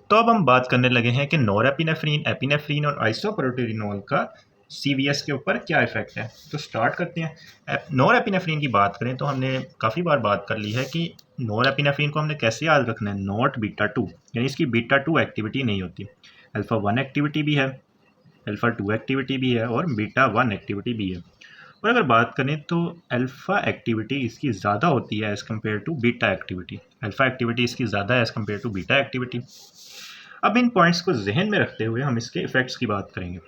तो अब हम बात करने लगे हैं कि नॉरएपिनेफ्रीन, एपिनेफ्रीन और आइसोप्रोटेरिनोल का सीवीएस के ऊपर क्या इफेक्ट है। तो स्टार्ट करते हैं। नॉरएपिनेफ्रीन की बात करें तो हमने काफ़ी बार बात कर ली है कि नॉरएपिनेफ्रीन को हमने कैसे याद रखना है, नॉट बीटा टू, यानी इसकी बीटा टू एक्टिविटी नहीं होती। अल्फा वन एक्टिविटी भी है, अल्फा टू एक्टिविटी भी है और बीटा वन एक्टिविटी भी है। और अगर बात करें तो अल्फ़ा एक्टिविटी इसकी ज़्यादा होती है as compare to beta activity. Alpha activity इसकी ज़्यादा है as compare to beta activity. अब इन पॉइंट्स को जहन में रखते हुए हम इसके इफेक्ट्स की बात करेंगे।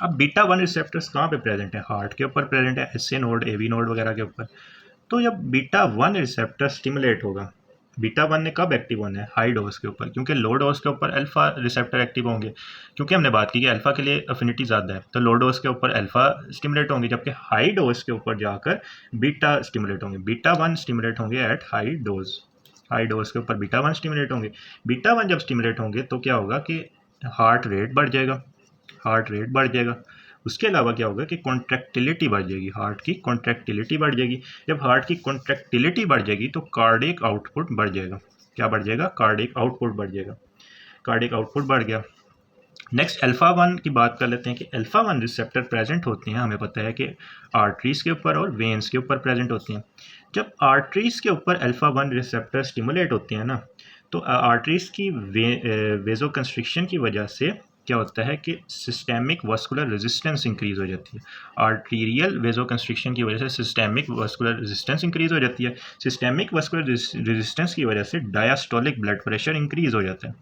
अब बीटा वन रिसेप्टर्स कहाँ पे प्रेजेंट है? हार्ट के ऊपर प्रेजेंट है, S A node, A V node वगैरह के ऊपर। तो जब बीटा वन रिसेप्टर स्टिमुलेट होगा, बीटा वन ने कब एक्टिव होना है? हाई डोज के ऊपर, क्योंकि लो डोज के ऊपर अल्फा रिसेप्टर एक्टिव होंगे। क्योंकि हमने बात की कि अल्फा के लिए अफिनिटी ज़्यादा है, तो लो डोज के ऊपर अल्फा स्टिमुलेट होंगे, जबकि हाई डोज के ऊपर जाकर बीटा स्टिमुलेट होंगे। बीटा वन स्टिमुलेट होंगे at high dose, high dose के ऊपर बीटा वन स्टिमुलेट होंगे। बीटा वन जब स्टिमुलेट होंगे तो क्या होगा कि हार्ट रेट बढ़ जाएगा, हार्ट रेट बढ़ जाएगा। उसके अलावा क्या होगा कि कॉन्ट्रैक्टिलिटी बढ़ जाएगी, हार्ट की कॉन्ट्रैक्टिलिटी बढ़ जाएगी। जब हार्ट की कॉन्ट्रैक्टिलिटी बढ़ जाएगी तो कार्डियक आउटपुट बढ़ जाएगा। क्या बढ़ जाएगा? कार्डियक आउटपुट बढ़ जाएगा। कार्डियक आउटपुट बढ़ गया। नेक्स्ट अल्फा वन की बात कर लेते हैं कि अल्फा वन रिसेप्टर प्रेजेंट होते हैं, हमें पता है कि आर्टरीज के ऊपर और वेन्स के ऊपर प्रेजेंट होती हैं। जब आर्टरीज के ऊपर अल्फा वन रिसेप्टर स्टिमुलेट होते हैं ना, तो आर्टरीज की वेजो कंस्ट्रिक्शन की वजह से क्या होता है कि सिस्टेमिक वास्कुलर रेजिस्टेंस इंक्रीज हो जाती है। आर्टीरियल वेजो कंस्ट्रिक्शन की वजह से सिस्टेमिक वास्कुलर रेजिस्टेंस इंक्रीज हो जाती है। सिस्टेमिक वास्कुलर रेजिस्टेंस की वजह से डायस्टोलिक ब्लड प्रेशर इंक्रीज हो जाता है,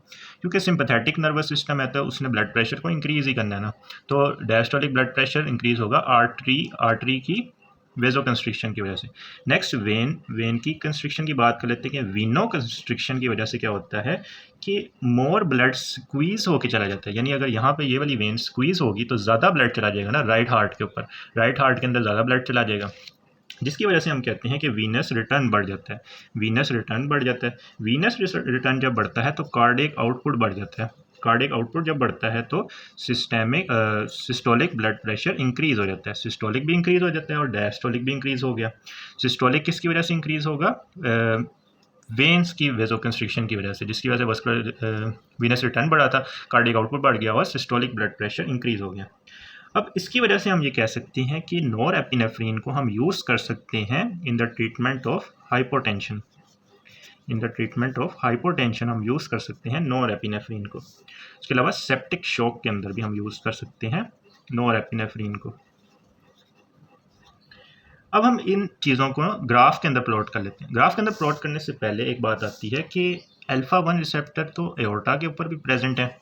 क्योंकि सिंपैथेटिक नर्वस सिस्टम है तो उसने ब्लड प्रेशर को इंक्रीज ही करना है ना। तो डायस्टोलिक ब्लड प्रेशर इंक्रीज होगा आर्टरी की वेजो कंस्ट्रिक्शन की वजह से। नेक्स्ट वेन की कंस्ट्रिक्शन की बात कर लेते हैं कि वीनो कंस्ट्रिक्शन की वजह से क्या होता है कि मोर ब्लड स्क्वीज होके चला जाता है। यानी अगर यहाँ पे ये वाली वेन स्क्वीज होगी तो ज़्यादा ब्लड चला जाएगा ना राइट हार्ट के ऊपर, राइट हार्ट के अंदर ज़्यादा ब्लड चला जाएगा, जिसकी वजह से हम कहते हैं कि वीनस रिटर्न बढ़ जाता है। वीनस रिटर्न बढ़ जाता है। वीनस रिटर्न जब बढ़ता है तो कार्डियक आउटपुट बढ़ जाता है। कार्डियक आउटपुट जब बढ़ता है तो सिस्टोलिक ब्लड प्रेशर इंक्रीज हो जाता है। सिस्टोलिक भी इंक्रीज हो जाता है और डायस्टोलिक भी इंक्रीज हो गया। सिस्टोलिक किसकी वजह से इंक्रीज होगा? वेन्स की वेजो कंस्ट्रिक्शन की वजह से, जिसकी वजह से वस्कुलर वीनस रिटर्न बढ़ा था, कार्डियक आउटपुट बढ़ गया और सिस्टोलिक ब्लड प्रेशर इंक्रीज हो गया। अब इसकी वजह से हम ये कह सकते हैं कि नॉरएपिनेफ्रीन को हम यूज़ कर सकते हैं in the treatment of hypotension. In the treatment of hypotension हम यूज़ कर सकते हैं नॉरएपिनेफ्रीन को। इसके अलावा सेप्टिक शॉक के अंदर भी हम यूज़ कर सकते हैं नॉरएपिनेफ्रीन को। अब हम इन चीज़ों को ग्राफ के अंदर प्लॉट कर लेते हैं। ग्राफ के अंदर प्लॉट करने से पहले एक बात आती है कि अल्फा वन रिसेप्टर तो एओर्टा के ऊपर भी प्रेजेंट है।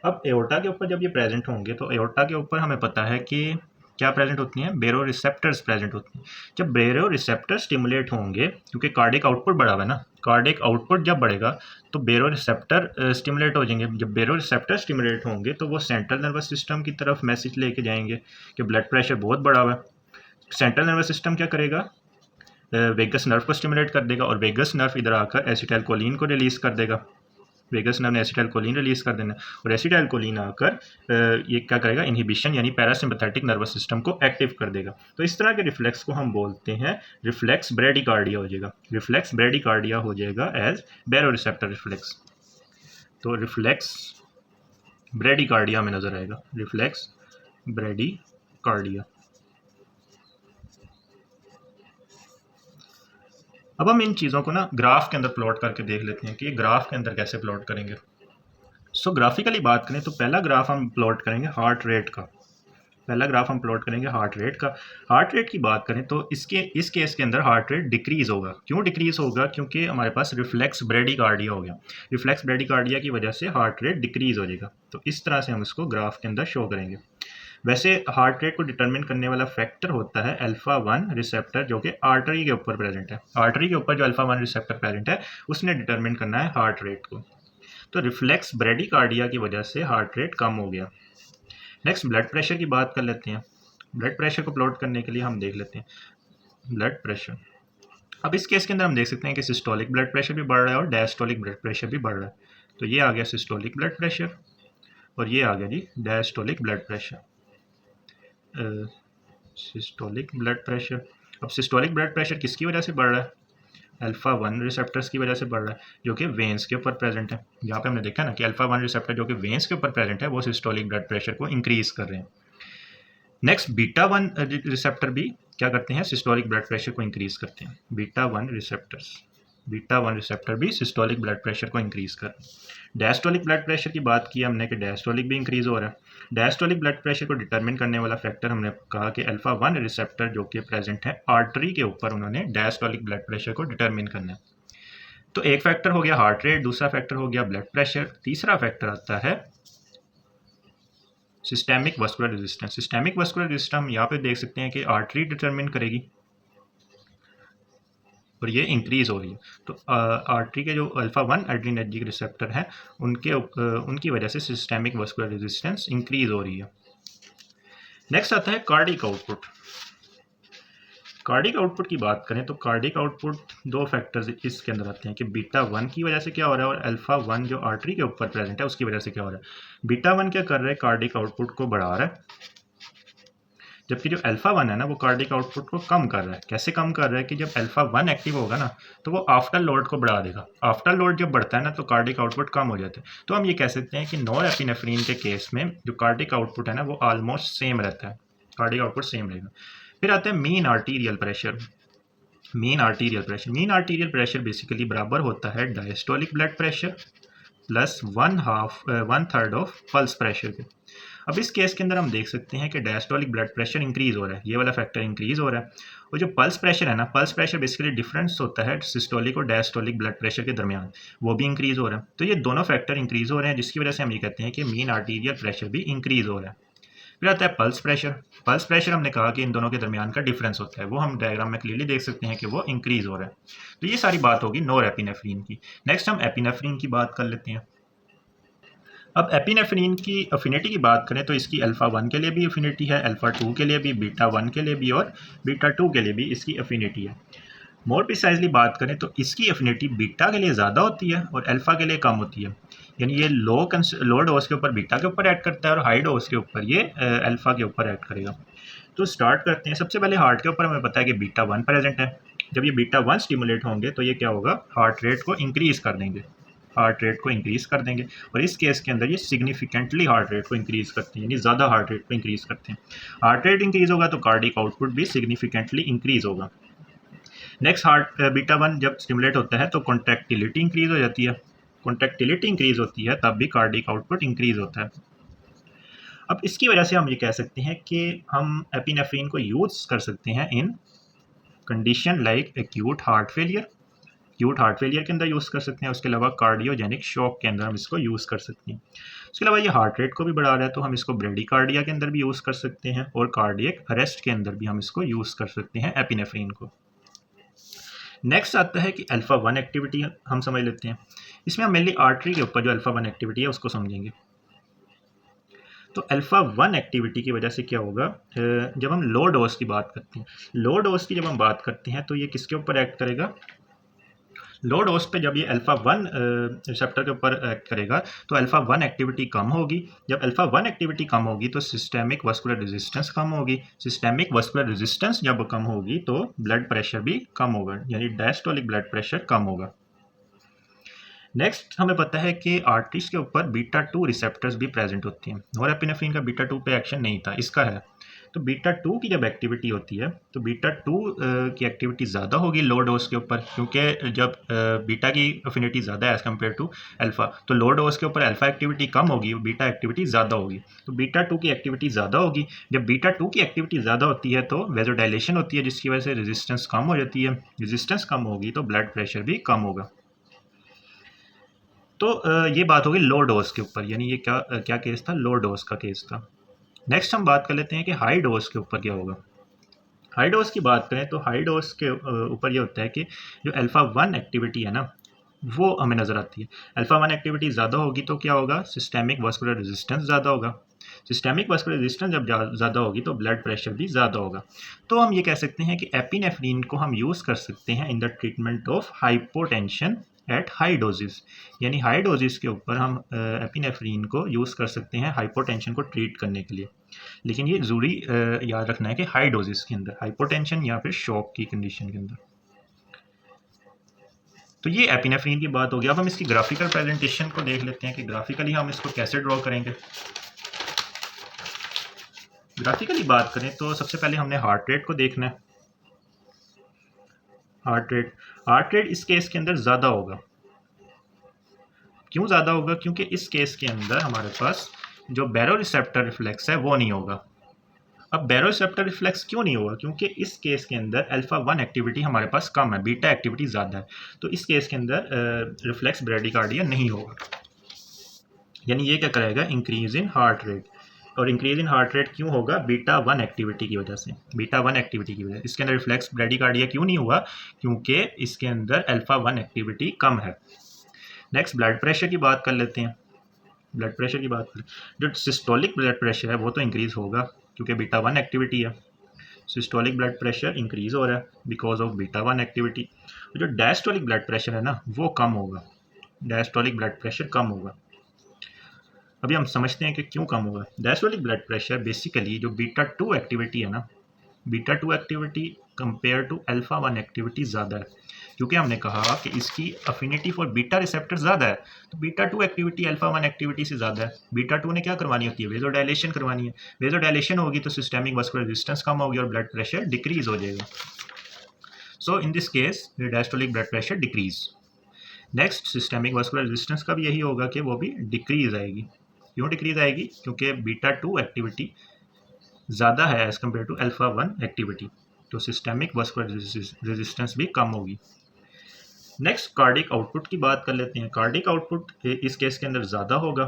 अब एओर्टा के ऊपर जब ये प्रेजेंट होंगे तो एओर्टा के ऊपर हमें पता है कि क्या प्रेजेंट होती हैं? बेरो रिसेप्टर्स प्रेजेंट होती हैं। जब बेरो रिसेप्टर स्टिमुलेट होंगे, क्योंकि कार्डियक आउटपुट बढ़ा हुआ है ना, कार्डियक आउटपुट जब बढ़ेगा तो बेरो रिसेप्टर स्टिमुलेट हो जाएंगे। जब बेरो रिसेप्टर स्टिमुलेट होंगे तो वो सेंट्रल नर्वस सिस्टम की तरफ मैसेज लेके जाएंगे कि ब्लड प्रेशर बहुत बढ़ा हुआ है। सेंट्रल नर्वस सिस्टम क्या करेगा? वेगस नर्व को स्टिमुलेट कर देगा और वेगस नर्व इधर आकर एसिटाइलकोलिन को रिलीज कर देगा। वेगस नर्व ने एसिटाइलकोलिन रिलीज कर देना और एसिटाइलकोलिन आकर ये क्या करेगा? इनहिबिशन यानी पैरासिम्पैथेटिक नर्वस सिस्टम को एक्टिव कर देगा। तो इस तरह के रिफ्लेक्स को हम बोलते हैं रिफ्लेक्स ब्रेडिकार्डिया हो जाएगा। रिफ्लेक्स ब्रेडिकार्डिया हो जाएगा एज बैरोरिसेप्टर रिफ्लेक्स। तो रिफ्लेक्स ब्रेडिकार्डिया में नजर आएगा, रिफ्लेक्स ब्रेडिकार्डिया। अब हम इन चीज़ों को ना ग्राफ के अंदर प्लॉट करके देख लेते हैं कि ग्राफ के अंदर कैसे प्लॉट करेंगे। सो ग्राफिकली बात करें तो पहला ग्राफ हम प्लॉट करेंगे हार्ट रेट का। पहला ग्राफ हम प्लॉट करेंगे हार्ट रेट का। हार्ट रेट की बात करें तो इस केस के अंदर हार्ट रेट डिक्रीज होगा। क्यों डिक्रीज होगा? क्योंकि हमारे पास रिफ्लेक्स ब्रेडिकार्डिया हो गया। रिफ्लेक्स ब्रेडिकार्डिया की वजह से हार्ट रेट डिक्रीज हो जाएगा। तो इस तरह से हम इसको ग्राफ के अंदर शो करेंगे। वैसे हार्ट रेट को डिटरमिन करने वाला फैक्टर होता है अल्फा वन रिसेप्टर, जो कि आर्टरी के ऊपर प्रेजेंट है। आर्टरी के ऊपर जो अल्फा वन रिसेप्टर प्रेजेंट है उसने डिटरमिन करना है हार्ट रेट को। तो रिफ्लेक्स ब्रेडिकार्डिया की वजह से हार्ट रेट कम हो गया। नेक्स्ट ब्लड प्रेशर की बात कर लेते हैं। ब्लड प्रेशर को प्लॉट करने के लिए हम देख लेते हैं ब्लड प्रेशर। अब इस केस के अंदर हम देख सकते हैं कि सिस्टोलिक ब्लड प्रेशर भी बढ़ रहा है और डायस्टोलिक ब्लड प्रेशर भी बढ़ रहा है। तो ये आ गया सिस्टोलिक ब्लड प्रेशर और ये आ गया जी diastolic blood pressure. Systolic blood pressure. अब सिस्टोलिक ब्लड प्रेशर किसकी वजह से बढ़ रहा है? अल्फ़ा 1 रिसेप्टर्स की वजह से बढ़ रहा है जो कि वेन्स के ऊपर प्रेजेंट है। यहाँ पे हमने देखा ना कि अल्फ़ा 1 रिसेप्टर जो कि वेन्स के ऊपर प्रेजेंट है वो सिस्टोलिक ब्लड प्रेशर को इंक्रीज कर रहे हैं। नेक्स्ट बीटा 1 रिसेप्टर भी क्या करते हैं, सिस्टोलिक ब्लड प्रेशर को इंक्रीज करते हैं। बीटा 1 रिसेप्टर भी सिस्टोलिक ब्लड प्रेशर को इंक्रीज कर रहे हैं। डायस्टोलिक ब्लड प्रेशर की बात की हमने कि डायस्टोलिक भी इंक्रीज हो रहा है। डायस्टोलिक ब्लड प्रेशर को डिटरमिन करने वाला फैक्टर हमने कहा कि अल्फ़ा 1 रिसेप्टर जो कि प्रेजेंट है आर्टरी के ऊपर, उन्होंने डायस्टोलिक ब्लड प्रेशर को डिटरमिन करना है। तो एक फैक्टर हो गया हार्ट रेट, दूसरा फैक्टर हो गया ब्लड प्रेशर, तीसरा फैक्टर आता है systemic vascular resistance. Systemic vascular resistance हम यहाँ पे देख सकते हैं कि आर्टरी डिटरमिन करेगी और ये इंक्रीज हो रही है। तो आर्टरी के जो अल्फ़ा 1 एड्रीनर्जिक रिसेप्टर हैं उनकी वजह से सिस्टेमिक वस्कुलर रेजिस्टेंस इंक्रीज हो रही है। नेक्स्ट आता है कार्डिक आउटपुट। कार्डिक आउटपुट की बात करें तो कार्डिक आउटपुट दो फैक्टर्स इसके अंदर आते हैं कि बीटा 1 की वजह से क्या हो रहा है और अल्फ़ा 1 जो आर्टरी के ऊपर प्रेजेंट है उसकी वजह से क्या हो रहा है। बीटा 1 क्या कर रहा है, कार्डिक आउटपुट को बढ़ा रहा है, जबकि जो अल्फ़ा 1 है ना वो कार्डिक आउटपुट को कम कर रहा है। कैसे कम कर रहा है कि जब अल्फ़ा 1 एक्टिव होगा ना तो वो आफ्टर लोड को बढ़ा देगा। आफ्टर लोड जब बढ़ता है ना तो कार्डिक आउटपुट कम हो जाता है। तो हम ये कह सकते हैं कि नॉरएपिनेफ्रिन के केस में जो कार्डिक आउटपुट है ना वो ऑलमोस्ट सेम रहता है, कार्डिक आउटपुट सेम रहेगा। फिर आता है mean arterial pressure. Mean arterial pressure basically बराबर होता है diastolic blood pressure plus 1/3 of pulse pressure के। अब इस केस के अंदर हम देख सकते हैं कि डायस्टोलिक ब्लड प्रेशर इंक्रीज हो रहा है, ये वाला फैक्टर इंक्रीज हो रहा है। और जो पल्स प्रेशर है ना, पल्स प्रेशर बेसिकली डिफरेंस होता है सिस्टोलिक और डायस्टोलिक ब्लड प्रेशर के दरमियान, वो भी इंक्रीज हो रहा है। तो ये दोनों फैक्टर इंक्रीज हो रहे हैं जिसकी वजह से हम ये कहते हैं कि मीन आर्टीरियल प्रेशर भी इंक्रीज हो रहा है। फिर आता है पल्स प्रेशर। पल्स प्रेशर हमने कहा कि इन दोनों के दरमियान का डिफरेंस होता है, वो हम डायग्राम में क्लियरली देख सकते हैं कि वो इंक्रीज हो रहा है। तो ये सारी बात होगी नॉरएपिनेफ्रिन की। नेक्स्ट हम एपिनेफ्रिन की बात कर लेते हैं। अब एपिनेफ्रिन की अफिनिटी की बात करें तो इसकी अल्फ़ा 1 के लिए भी अफिनिटी है, अल्फ़ा 2 के लिए भी, बीटा 1 के लिए भी और बीटा 2 के लिए भी इसकी अफिनिटी है। मोर प्रिसाइजली बात करें तो इसकी अफिनिटी बीटा के लिए ज़्यादा होती है और अल्फ़ा के लिए कम होती है। यानी ये लो डोज के ऊपर बीटा के ऊपर एक्ट करता है और हाई डोज के ऊपर ये अल्फ़ा के ऊपर एक्ट करेगा। तो स्टार्ट करते हैं। सबसे पहले हार्ट के ऊपर हमें पता है कि बीटा 1 प्रेजेंट है। जब ये बीटा 1 स्टिमुलेट होंगे तो ये क्या होगा, हार्ट रेट को इंक्रीज़ कर देंगे, हार्ट रेट को इंक्रीज़ कर देंगे। और इस केस के अंदर ये सिग्निफिकेंटली हार्ट रेट को इंक्रीज़ करते हैं, यानी ज़्यादा हार्ट रेट को इंक्रीज़ करते हैं। हार्ट रेट इंक्रीज़ होगा तो कार्डिक आउटपुट भी सिग्निफिकेंटली इंक्रीज़ होगा। नेक्स्ट बीटा 1 जब स्टिमुलेट होता है तो कॉन्ट्रैक्टिलिटी इंक्रीज़ हो जाती है। कॉन्ट्रैक्टिलिटी इंक्रीज़ होती है तब भी कार्डिक आउटपुट इंक्रीज़ होता है। अब इसकी वजह से हम ये कह सकते हैं कि हम एपिनेफ्रिन को यूज़ कर सकते हैं in condition like acute heart failure के अंदर यूज़ कर सकते हैं। उसके अलावा कार्डियोजेनिक शॉक के अंदर हम इसको यूज़ कर सकते हैं। उसके अलावा ये हार्ट रेट को भी बढ़ा रहा है तो हम इसको ब्रेडिकार्डिया के अंदर भी यूज़ कर सकते हैं और कार्डियक अरेस्ट के अंदर भी हम इसको यूज़ कर सकते हैं एपिनेफ्रिन को। नेक्स्ट आता है कि अल्फ़ा 1 एक्टिविटी हम समझ लेते हैं। इसमें हम मेनली आर्टरी के ऊपर जो अल्फ़ा 1 एक्टिविटी है उसको समझेंगे। तो अल्फ़ा 1 एक्टिविटी की वजह से क्या होगा, जब हम लो डोज की बात करते हैं, लो डोज की जब हम बात करते हैं तो ये किसके ऊपर एक्ट करेगा, लो डोज पे जब ये अल्फ़ा 1 रिसेप्टर के ऊपर एक्ट करेगा तो अल्फ़ा 1 एक्टिविटी कम होगी। जब अल्फ़ा 1 एक्टिविटी कम होगी तो सिस्टेमिक वस्कुलर रेजिस्टेंस कम होगी। सिस्टेमिक वस्कुलर रेजिस्टेंस जब कम होगी तो ब्लड प्रेशर भी कम होगा, यानी डायस्टोलिक ब्लड प्रेशर कम होगा। नेक्स्ट हमें पता है कि आर्टरीज के ऊपर बीटा 2 रिसेप्टर्स भी प्रेजेंट होती हैं। नॉरएपिनेफ्रिन का बीटा 2 पे एक्शन नहीं था, इसका है। तो बीटा 2 की जब एक्टिविटी होती है तो बीटा 2 की एक्टिविटी ज़्यादा होगी लो डोज के ऊपर, क्योंकि जब बीटा की अफिनिटी ज़्यादा है एज़ कम्पेयर टू अल्फ़ा, तो लो डोज के ऊपर अल्फ़ा एक्टिविटी कम होगी, बीटा एक्टिविटी ज़्यादा होगी। तो बीटा 2 की एक्टिविटी ज़्यादा होगी। जब बीटा 2 की एक्टिविटी ज़्यादा होती है तो वेज़ोडाइलेशन होती है जिसकी वजह से रेजिस्टेंस कम हो जाती है। रेजिस्टेंस कम होगी तो ब्लड प्रेशर भी कम होगा। तो ये बात होगी लो डोज के ऊपर, यानी ये क्या केस था, लो डोज का केस था। नेक्स्ट हम बात कर लेते हैं कि हाई डोज के ऊपर क्या होगा। हाई डोज की बात करें तो हाई डोज के ऊपर ये होता है कि जो अल्फ़ा 1 एक्टिविटी है ना वो हमें नज़र आती है। अल्फ़ा 1 एक्टिविटी ज़्यादा होगी तो क्या होगा, सिस्टेमिक वस्कुलर रेजिस्टेंस ज़्यादा होगा। सिस्टेमिक वस्कुलर रेजिस्टेंस जब ज़्यादा होगी तो ब्लड प्रेशर भी ज़्यादा होगा। तो हम ये कह सकते हैं कि एपिनेफ्रिन को हम यूज़ कर सकते हैं in the treatment of hypotension at high doses, यानी हाई डोजेस के ऊपर हम एपिनेफ्रिन को यूज़ कर सकते हैं हाइपोटेंशन को ट्रीट करने के लिए। लेकिन ये ज़रूरी याद रखना है कि हाई डोजेस के अंदर, हाइपोटेंशन या फिर शॉक की कंडीशन के अंदर। तो ये एपिनेफ्रीन की बात होगी। अब हम इसकी ग्राफिकल प्रेजेंटेशन को देख लेते हैं कि ग्राफिकली हम इसको कैसे ड्रॉ करेंगे। ग्राफिकली बात करें तो सबसे पहले हमने हार्ट रेट को देखना है। हार्ट रेट इस केस के अंदर ज़्यादा होगा। क्यों ज़्यादा होगा? क्योंकि इस केस के अंदर हमारे पास जो बैरोरिसेप्टर रिफ्लेक्स है वो नहीं होगा। अब बैरोरिसेप्टर रिफ्लेक्स क्यों नहीं होगा? क्योंकि इस केस के अंदर अल्फा 1 एक्टिविटी हमारे पास कम है, बीटा एक्टिविटी ज़्यादा है। तो इस केस के अंदर रिफ्लेक्स ब्रेडिकार्डिया नहीं होगा। यानी ये क्या करेगा? Increase in heart rate. और इंक्रीज इन हार्ट रेट क्यों होगा? बीटा 1 एक्टिविटी की वजह से। बीटा 1 एक्टिविटी की वजह से इसके अंदर रिफ्लेक्स ब्रेडिकार्डिया क्यों नहीं हुआ? क्योंकि इसके अंदर अल्फा 1 एक्टिविटी कम है। नेक्स्ट ब्लड प्रेशर की बात कर लेते हैं। ब्लड प्रेशर की बात करें, जो सिस्टोलिक ब्लड प्रेशर है वो तो इंक्रीज होगा क्योंकि बीटा 1 एक्टिविटी है। सिस्टोलिक ब्लड प्रेशर इंक्रीज हो रहा है बिकॉज ऑफ बीटा 1 एक्टिविटी। जो डायस्टोलिक ब्लड प्रेशर है ना वो कम होगा। डायस्टोलिक ब्लड प्रेशर कम होगा। अभी हम समझते हैं कि क्यों कम होगा। डायस्टोलिक ब्लड प्रेशर बेसिकली जो बीटा 2 एक्टिविटी है ना, beta 2 activity compare to alpha 1 activity ज़्यादा है, क्योंकि हमने कहा कि इसकी अफिनिटी फॉर बीटा रिसेप्टर ज़्यादा है। तो बीटा 2 एक्टिविटी अल्फा 1 एक्टिविटी से ज़्यादा है। बीटा 2 ने क्या करवानी होती है? वेजोडाइलेशन करवानी है। वेजोडाइलेशन होगी तो सिस्टेमिक वास्कुलर रेजिस्टेंस कम होगी और ब्लड प्रेशर डिक्रीज हो जाएगा। So in this case diastolic blood pressure decrease. Next systemic vascular resistance का भी यही होगा कि वो भी डिक्रीज आएगी। क्यों डिक्रीज आएगी? क्योंकि बीटा 2 एक्टिविटी ज़्यादा है as compare to alpha 1 activity, तो सिस्टेमिक वास्कुलर रेजिस्टेंस भी कम होगी। नेक्स्ट कार्डिक आउटपुट की बात कर लेते हैं। कार्डिक आउटपुट इस केस के अंदर ज़्यादा होगा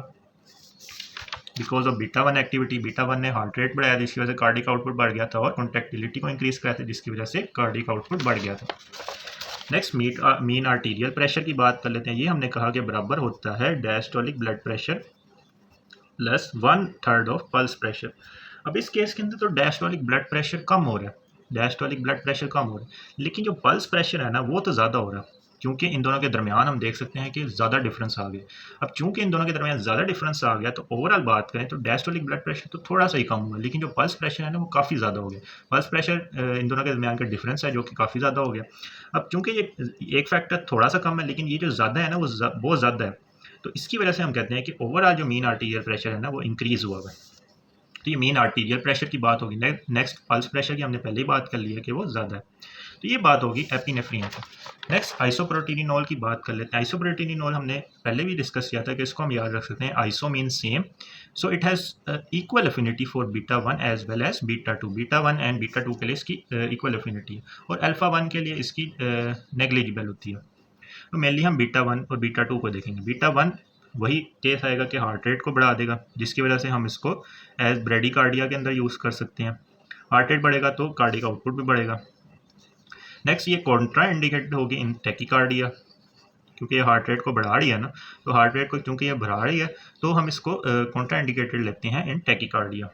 because of beta 1 activity. Beta 1 ने हार्ट रेट बढ़ाया जिसकी वजह से कार्डिक आउटपुट बढ़ गया था और कॉन्ट्रैक्टिलिटी को इंक्रीज कराया था जिसकी वजह से कार्डिक आउटपुट बढ़ गया था। नेक्स्ट मीन आर्टीरियल प्रेशर की बात कर लेते हैं। ये हमने कहा कि बराबर होता है diastolic blood pressure plus 1/3 of pulse pressure. अब इस केस के अंदर तो डायस्टोलिक ब्लड प्रेशर कम हो रहा है, डायस्टोलिक ब्लड प्रेशर कम हो रहा है, लेकिन जो पल्स प्रेशर है ना वो तो ज़्यादा हो रहा है, क्योंकि इन दोनों के दरमियान हम देख सकते हैं कि ज़्यादा डिफरेंस आ गया। अब चूंकि इन दोनों के दरमियान ज़्यादा डिफरेंस आ गया तो ओवरऑल बात करें तो डायस्टोलिक ब्लड प्रेशर तो थोड़ा सा ही कम हुआ, लेकिन जो पल्स प्रेशर है ना वो काफ़ी ज़्यादा हो गया। पल्स प्रेशर इन दोनों के दरमियान का डिफरेंस है जो कि काफ़ी ज़्यादा हो गया। अब चूंकि ये एक फैक्टर थोड़ा सा कम है, लेकिन ये जो ज़्यादा है ना वो बहुत ज़्यादा है, तो इसकी वजह से हम कहते हैं कि ओवरऑल जो मीन आर्टीरियल प्रेशर है ना वो इंक्रीज़ हुआ है। तो ये मेन आर्टीरियल प्रेशर की बात होगी। नेक्स्ट पल्स प्रेशर की हमने पहले ही बात कर ली है कि वो ज़्यादा है, तो ये बात होगी एपिनेफ्रीन की। नेक्स्ट आइसोप्रोटीनोल की बात कर लेते हैं। आइसोप्रोटीनोल हमने पहले भी डिस्कस किया था कि इसको हम याद रख सकते हैं। Iso mean same, so it has equal affinity for beta 1 as well as beta 2। Beta 1 and beta 2 के लिए इसकी इक्वल अफिनिटी है और अल्फा 1 के लिए इसकी नेग्लिजिबल होती है। तो मेनली हम बीटा 1 और बीटा 2 को देखेंगे। बीटा 1 वही केस आएगा कि हार्ट रेट को बढ़ा देगा जिसकी वजह से हम इसको एज ब्रेडिकार्डिया के अंदर यूज़ कर सकते हैं। हार्ट रेट बढ़ेगा तो कार्डिक आउटपुट भी बढ़ेगा। नेक्स्ट ये कॉन्ट्रा इंडिकेटेड होगी इन टैकीकार्डिया, क्योंकि ये हार्ट रेट को बढ़ा रही है ना, तो हार्ट रेट को क्योंकि ये बढ़ा रही है तो हम इसको कॉन्ट्रा इंडिकेटेड लेते हैं इन टैकीकार्डिया।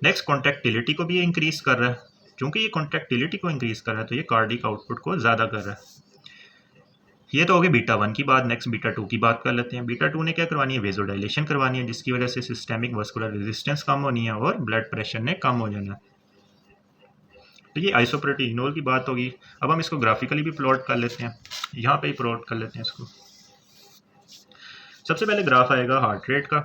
नेक्स्ट कॉन्ट्रैक्टिलिटी को भी ये इंक्रीज़ कर रहा है, क्योंकि ये कॉन्ट्रैक्टिलिटी को इंक्रीज़ कर रहा है तो ये कार्डिक आउटपुट को ज़्यादा कर रहा है। ये तो होगी बीटा 1 की बात। नेक्स्ट बीटा 2 की बात कर लेते हैं। बीटा 2 ने क्या करवानी है? वेजोडाइलेशन करवानी है जिसकी वजह से सिस्टेमिक वास्कुलर रेजिस्टेंस कम होनी है और ब्लड प्रेशर ने कम हो जाना है। तो ये आइसोप्रोटीनोल की बात होगी। अब हम इसको ग्राफिकली भी प्लॉट कर लेते हैं, यहाँ पे ही प्लॉट कर लेते हैं इसको। सबसे पहले ग्राफ आएगा हार्ट रेट का।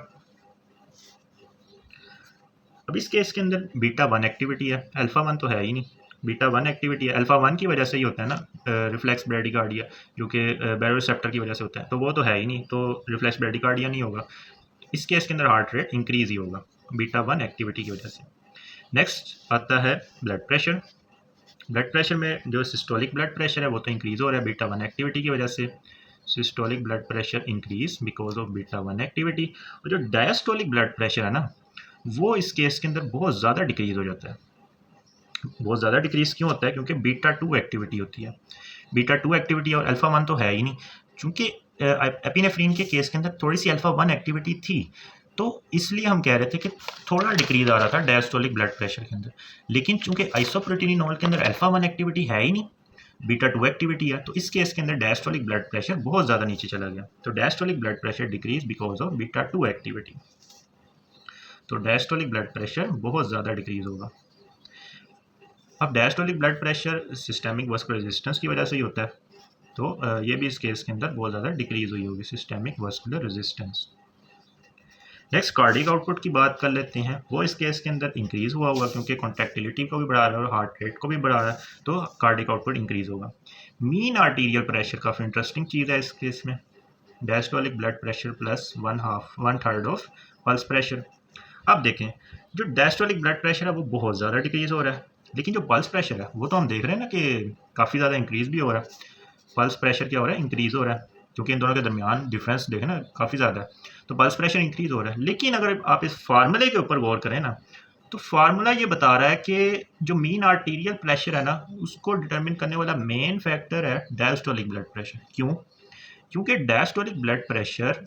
अब इस केस के अंदर बीटा 1 एक्टिविटी है, अल्फा 1 तो है ही नहीं। बीटा 1 एक्टिविटी है, अल्फा 1 की वजह से ही होता है ना रिफ्लेक्स ब्रेडिकार्डिया, जो कि बैरोरिसेप्टर की वजह से होता है, तो वो तो है ही नहीं, तो रिफ्लेक्स ब्रेडिकार्डिया नहीं होगा। इस केस के अंदर हार्ट रेट इंक्रीज ही होगा बीटा 1 एक्टिविटी की वजह से। नेक्स्ट आता है ब्लड प्रेशर। ब्लड प्रेशर में जो सिस्टोलिक ब्लड प्रेशर है वो तो इंक्रीज हो रहा है बीटा 1 एक्टिविटी की वजह से। Systolic blood pressure increase because of beta 1 activity. और जो डायस्टोलिक ब्लड प्रेशर है ना वो इस केस के अंदर बहुत ज़्यादा डिक्रीज हो जाता है। बहुत ज़्यादा डिक्रीज क्यों होता है? क्योंकि बीटा 2 एक्टिविटी होती है। बीटा 2 एक्टिविटी और अल्फा 1 तो है ही नहीं, क्योंकि एपिनेफ्रीन के केस के अंदर थोड़ी सी अल्फा 1 एक्टिविटी थी, तो इसलिए हम कह रहे थे कि थोड़ा डिक्रीज आ रहा था डायस्टोलिक ब्लड प्रेशर के अंदर। लेकिन चूंकि आइसोप्रोटीनोल के अंदर अल्फा 1 एक्टिविटी है ही नहीं, बीटा 2 एक्टिविटी है, तो इस केस के अंदर डायस्टोलिक ब्लड प्रेशर बहुत ज़्यादा नीचे चला गया। तो diastolic blood pressure decrease because of beta 2 activity. तो डायस्टोलिक ब्लड प्रेशर बहुत ज़्यादा डिक्रीज होगा। अब diastolic blood pressure systemic vascular resistance की वजह से ही होता है। तो ये भी इस केस के अंदर बहुत ज़्यादा डिक्रीज़ हुई होगी systemic vascular resistance. Next cardiac output की बात कर लेते हैं। वो इस केस के अंदर इंक्रीज़ हुआ होगा क्योंकि कॉन्ट्रैक्टिलिटी को भी बढ़ा रहा है और हार्ट रेट को भी बढ़ा रहा है, तो कार्डिक आउटपुट इंक्रीज़ होगा। मीन आर्टीरियल प्रेशर काफ़ी इंटरेस्टिंग चीज़ है इस केस में। Diastolic blood pressure plus 1/3 of pulse pressure. अब देखें, जो डायस्टोलिक ब्लड प्रेशर है वो बहुत ज़्यादा डिक्रीज़ हो रहा है, लेकिन जो पल्स प्रेशर है वो तो हम देख रहे हैं ना कि काफ़ी ज़्यादा इंक्रीज़ भी हो रहा है। पल्स प्रेशर क्या हो रहा है, इंक्रीज़ हो रहा है, क्योंकि इन दोनों के दरमियान डिफरेंस देखें ना काफ़ी ज़्यादा है, तो पल्स प्रेशर इंक्रीज़ हो रहा है। लेकिन अगर आप इस फार्मूले के ऊपर गौर करें ना, तो फार्मूला ये बता रहा है कि जो मीन आर्टीरियल प्रेशर है ना, उसको डिटरमिन करने वाला मेन फैक्टर है डायस्टोलिक ब्लड प्रेशर। क्यों? क्योंकि diastolic blood pressure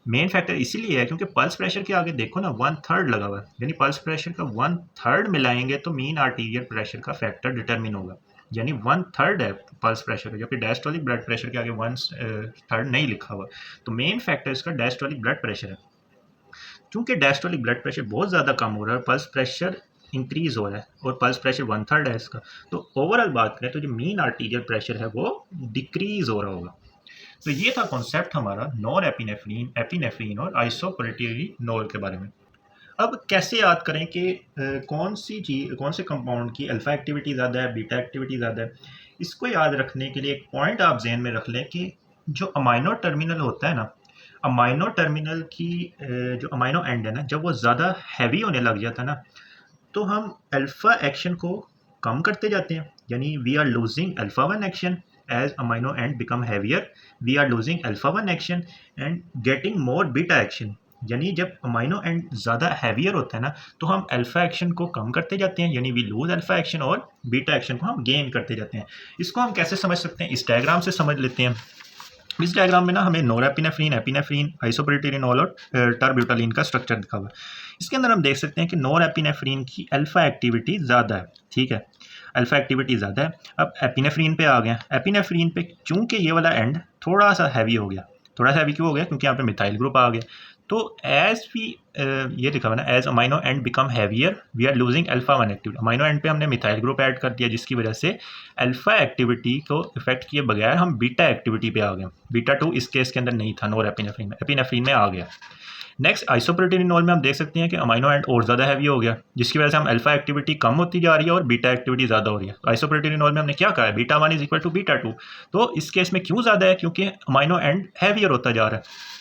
main factor इसीलिए है क्योंकि पल्स प्रेशर के आगे देखो ना 1/3 लगा हुआ है, यानी पल्स प्रेशर का 1/3 मिलाएंगे तो मीन आर्टीरियल प्रेशर का फैक्टर डिटरमिन होगा, यानी 1/3 है पल्स प्रेशर का, जबकि डायस्टोलिक ब्लड प्रेशर के आगे 1/3 नहीं लिखा हुआ। तो मेन फैक्टर इसका डायस्टोलिक ब्लड प्रेशर है। क्योंकि डायस्टोलिक ब्लड प्रेशर बहुत ज़्यादा कम हो रहा है, पल्स प्रेशर इंक्रीज हो रहा है और पल्स प्रेशर 1/3 है इसका, तो ओवरऑल बात करें तो जो मीन आर्टीरियल प्रेशर है वो डिक्रीज हो रहा होगा। तो ये था कॉन्सेप्ट हमारा नॉर एपिनेफ्रीन, एपिनेफ्रीन और आइसोप्रोटीनोल के बारे में। अब कैसे याद करें कि कौन सी चीज़, कौन से कंपाउंड की अल्फ़ा एक्टिविटी ज़्यादा है, बीटा एक्टिविटी ज़्यादा है। इसको याद रखने के लिए एक पॉइंट आप जहन में रख लें कि जो अमाइनो टर्मिनल होता है ना, अमाइनो टर्मिनल की जो अमाइनो एंड है ना, जब वो ज़्यादा हैवी होने लग जाता है ना, तो हम अल्फ़ा एक्शन को कम करते जाते हैं, यानी we are losing alpha 1 action as amino end become heavier, we are losing alpha 1 action and getting more beta action. यानी जब अमाइनो एंड ज़्यादा हैवियर होता है ना, तो हम अल्फ़ा एक्शन को कम करते जाते हैं, यानी वी लूज अल्फ़ा एक्शन, और बीटा एक्शन को हम गेन करते जाते हैं। इसको हम कैसे समझ सकते हैं, इस डायग्राम से समझ लेते हैं। इस डायग्राम में ना हमें नोरेपिनेफ्रीन, एपिनेफ्रीन, आइसोप्रोटीनोल और टर्ब्यूटालिन का स्ट्रक्चर दिखा हुआ है। इसके अंदर हम देख सकते हैं कि नोरेपिनेफ्रीन की अल्फ़ा एक्टिविटी ज़्यादा है, ठीक है, अल्फ़ा एक्टिविटी ज़्यादा है। अब एपिनेफ्रीन पे आ गया, एपिनेफ्रीन पे चूंकि ये वाला एंड थोड़ा सा हैवी हो गया, थोड़ा सा हैवी क्यों हो गया, क्योंकि यहाँ पे मिथाइल ग्रुप आ गया। तो एज वी ये लिखा हुआ ना, as amino end become heavier we are losing alpha 1 activity. Amino end पे हमने मिथाइल ग्रुप ऐड कर दिया, जिसकी वजह से अल्फ़ा एक्टिविटी को इफेक्ट किए बगैर हम बीटा एक्टिविटी पे आ गए। बीटा 2 इस केस के अंदर नहीं था नोर एपिनेफ्रीन में, एपिनेफ्रीन में आ गया। नेक्स्ट आइसोप्रोटीनोल में हम देख सकते हैं कि अमाइनो एंड और ज़्यादा हैवी हो गया, जिसकी वजह से हम अल्फ़ा एक्टिविटी कम होती जा रही है और बीटा एक्टिविटी ज़्यादा हो रही है। तो आइसोप्रोटीनोल में हमने क्या कहा है, beta 1 is equal to beta 2। तो इस केस में क्यों ज़्यादा है, क्योंकि अमाइनो एंड हैवियर होता जा रहा है।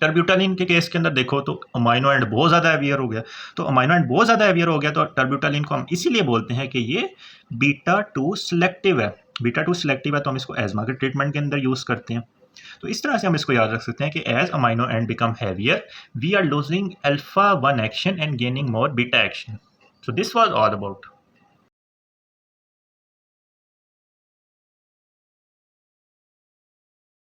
टर्ब्यूटालिन के केस के अंदर देखो तो अमाइनो एंड बहुत ज़्यादा हैवियर हो गया, तो अमाइनो एंड बहुत ज़्यादा हैवियर हो गया, तो टर्ब्यूटालिन को हम इसीलिए बोलते हैं कि ये बीटा 2 सिलेक्टिव है। बीटा 2 सिलेक्टिव है तो हम इसको एजमा के ट्रीटमेंट के अंदर यूज़ करते हैं। तो इस तरह से हम इसको याद रख सकते हैं कि as amino end become heavier we are losing alpha 1 action and gaining more beta action. So this was all about